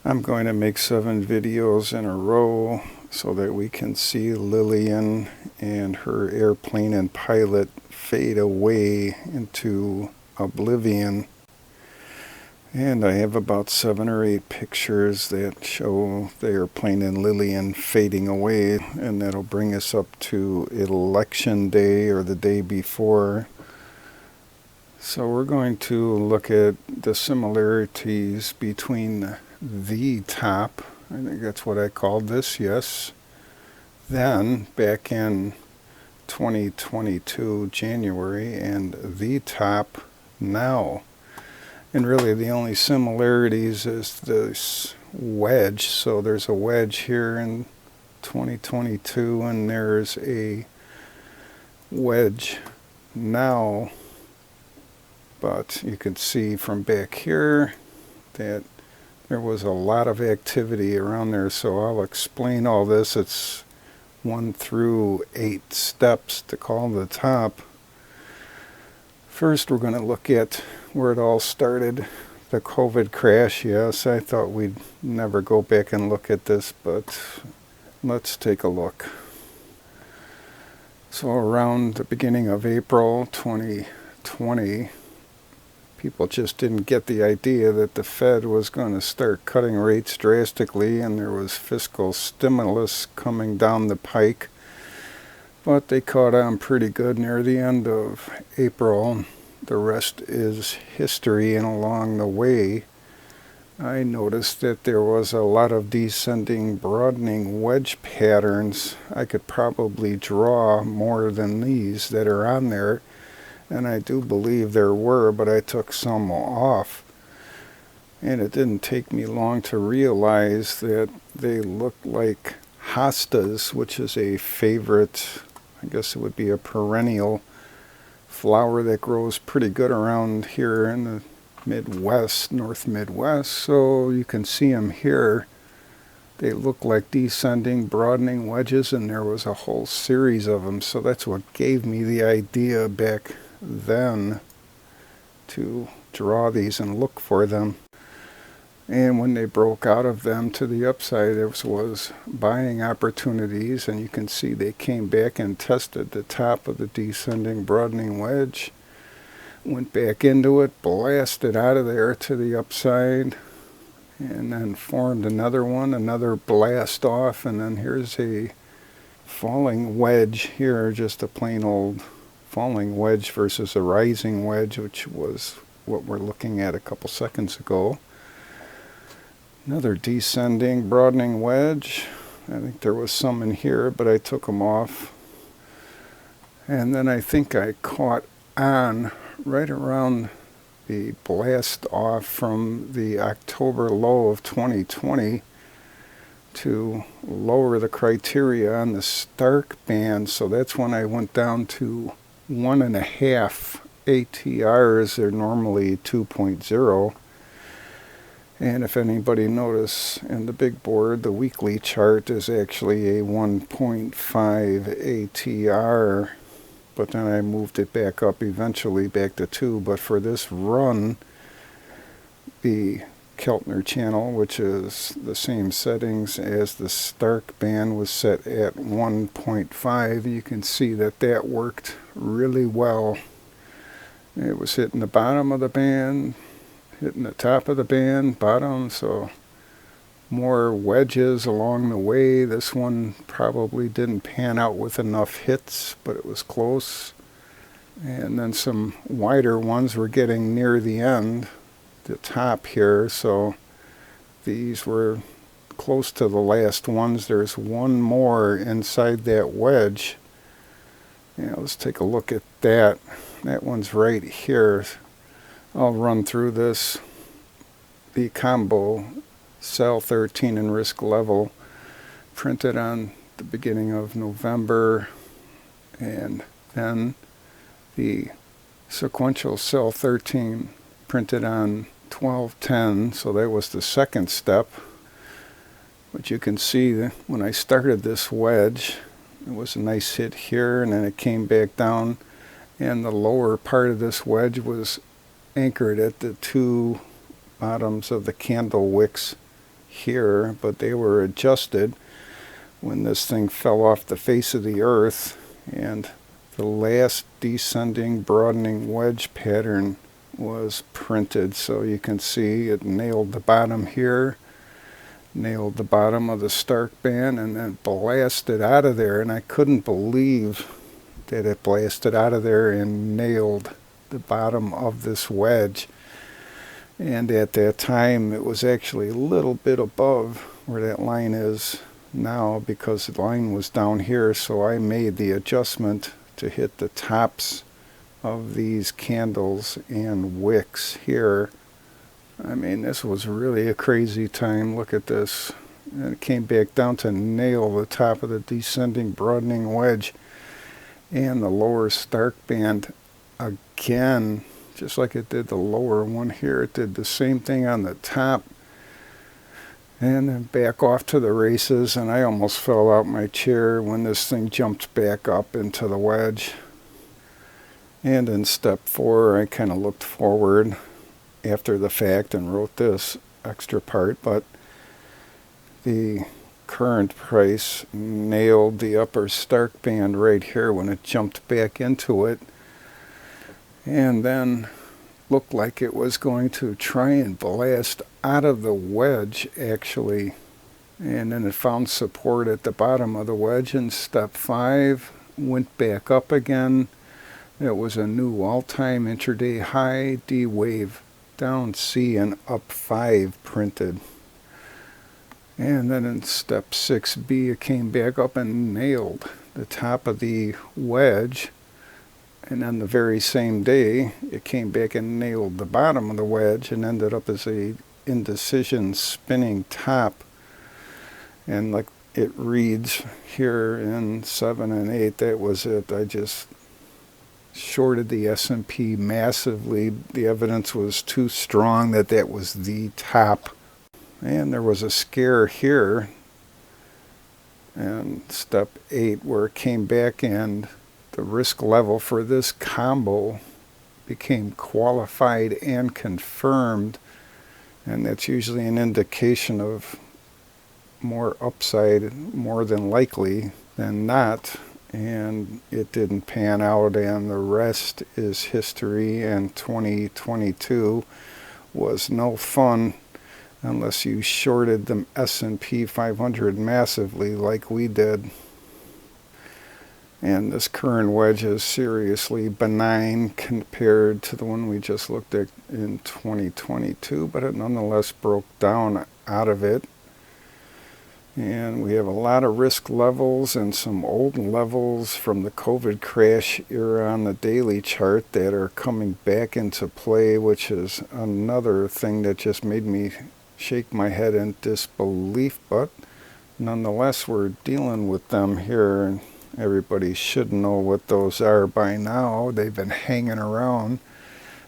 I'm going to make 7 videos in a row so that we can see Lillian and her airplane and pilot fade away into oblivion. And I have about 7 or 8 pictures that show the airplane and Lillian fading away, and that'll bring us up to election day or the day before. So we're going to look at the similarities between the top, I think that's what I called this, yes, then back in 2022 January, and the top now. And really the only similarities is this wedge. So there's a wedge here in 2022 and there's a wedge now. But you can see from back here that there was a lot of activity around there, so I'll explain all this. It's 1 through 8 steps to call the top. First, we're going to look at where it all started, the COVID crash. Yes, I thought we'd never go back and look at this, but let's take a look. So around the beginning of April 2020, people just didn't get the idea that the Fed was going to start cutting rates drastically, and there was fiscal stimulus coming down the pike. But they caught on pretty good near the end of April. The rest is history, and along the way, I noticed that there was a lot of descending, broadening wedge patterns. I could probably draw more than these that are on there. And I do believe there were, but I took some off. And it didn't take me long to realize that they looked like hostas, which is a favorite, I guess it would be a perennial flower that grows pretty good around here in the Midwest, North Midwest. So you can see them here. They look like descending, broadening wedges, and there was a whole series of them. So that's what gave me the idea back then to draw these and look for them. And when they broke out of them to the upside, there was buying opportunities, and you can see they came back and tested the top of the descending, broadening wedge, went back into it, blasted out of there to the upside, and then formed another one, another blast off, and then here's a falling wedge here, just a plain old falling wedge versus a rising wedge, which was what we're looking at a couple seconds ago. Another descending, broadening wedge. I think there was some in here, but I took them off. And then I think I caught on right around the blast off from the October low of 2020 to lower the criteria on the Stark band. So that's when I went down to 1.5 ATRs. They're normally 2.0. And if anybody notice in the big board, the weekly chart is actually a 1.5 ATR. But then I moved it back up eventually back to 2. But for this run, the Keltner channel, which is the same settings as the Stark band, was set at 1.5. You can see that that worked really well. It was hitting the bottom of the band, hitting the top of the band, bottom, so more wedges along the way. This one probably didn't pan out with enough hits, but it was close. And then some wider ones were getting near the end, the top here, so these were close to the last ones. There's one more inside that wedge. Yeah, let's take a look at that. That one's right here. I'll run through this. The combo cell 13 and risk level printed on the beginning of November, and then the sequential cell 13 printed on 12/10, so that was the second step. But you can see that when I started this wedge, it was a nice hit here, and then it came back down, and the lower part of this wedge was anchored at the 2 bottoms of the candle wicks here, but they were adjusted when this thing fell off the face of the earth, and the last descending broadening wedge pattern was printed. So you can see it nailed the bottom here, nailed the bottom of the Stark band, and then blasted out of there. And I couldn't believe that it blasted out of there and nailed the bottom of this wedge. And at that time it was actually a little bit above where that line is now, because the line was down here, so I made the adjustment to hit the tops of these candles and wicks here. I mean, this was really a crazy time. Look at this. And it came back down to nail the top of the descending broadening wedge and the lower Stark band again, just like it did the lower one here. It did the same thing on the top, and then back off to the races. And I almost fell out my chair when this thing jumped back up into the wedge. And in step 4, I kind of looked forward after the fact and wrote this extra part, but the current price nailed the upper Stark band right here when it jumped back into it, and then looked like it was going to try and blast out of the wedge actually, and then it found support at the bottom of the wedge in step 5, went back up again. It was a new all-time intraday high, D wave, down C and up 5 printed. And then in step 6B, it came back up and nailed the top of the wedge. And then the very same day, it came back and nailed the bottom of the wedge and ended up as a indecision spinning top. And like it reads here in 7 and 8, that was it. I just shorted the S&P massively. The evidence was too strong that that was the top. And there was a scare here in step 8 where it came back and the risk level for this combo became qualified and confirmed, and that's usually an indication of more upside, more than likely than not. And it didn't pan out, and the rest is history. And 2022 was no fun unless you shorted the S&P 500 massively like we did. And this current wedge is seriously benign compared to the one we just looked at in 2022, but it nonetheless broke down out of it. And we have a lot of risk levels and some old levels from the COVID crash era on the daily chart that are coming back into play, which is another thing that just made me shake my head in disbelief. But nonetheless, we're dealing with them here, and everybody should know what those are by now. They've been hanging around.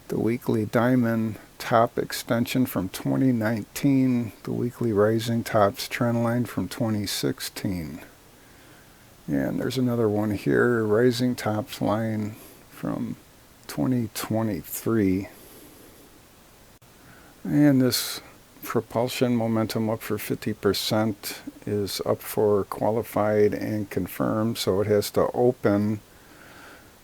The weekly diamond top extension from 2019, the weekly rising tops trend line from 2016. And there's another one here, rising tops line from 2023. And this propulsion momentum up for 50% is up for qualified and confirmed, so it has to open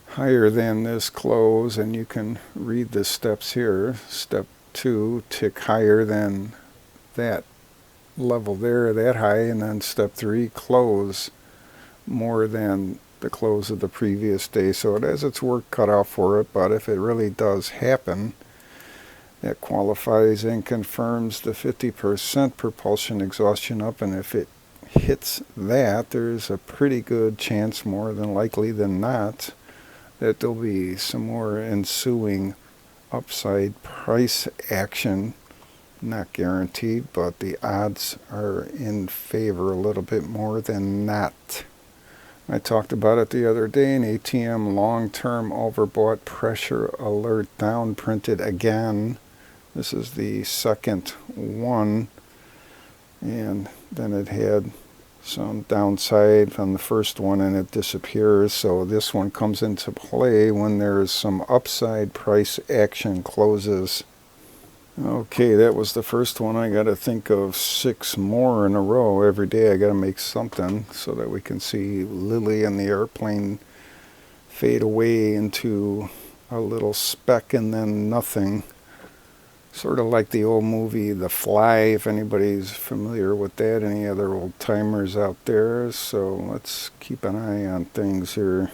higher than this close, and you can read the steps here. Step 2, tick higher than that level there, that high, and then step 3, close more than the close of the previous day. So it has its work cut out for it, but if it really does happen, that qualifies and confirms the 50% propulsion exhaustion up, and if it hits that, there's a pretty good chance, more than likely than not, that there'll be some more ensuing upside price action. Not guaranteed, but the odds are in favor a little bit more than not. I talked about it the other day. An ATM long-term overbought pressure alert down printed again. This is the second one, and then it had some downside on the first one and it disappears. So this one comes into play when there is some upside price action closes. Okay, that was the first one. I got to think of 6 more in a row. Every day I got to make something so that we can see Lily and the airplane fade away into a little speck and then nothing. Sort of like the old movie The Fly, if anybody's familiar with that. Any other old timers out there? So let's keep an eye on things here.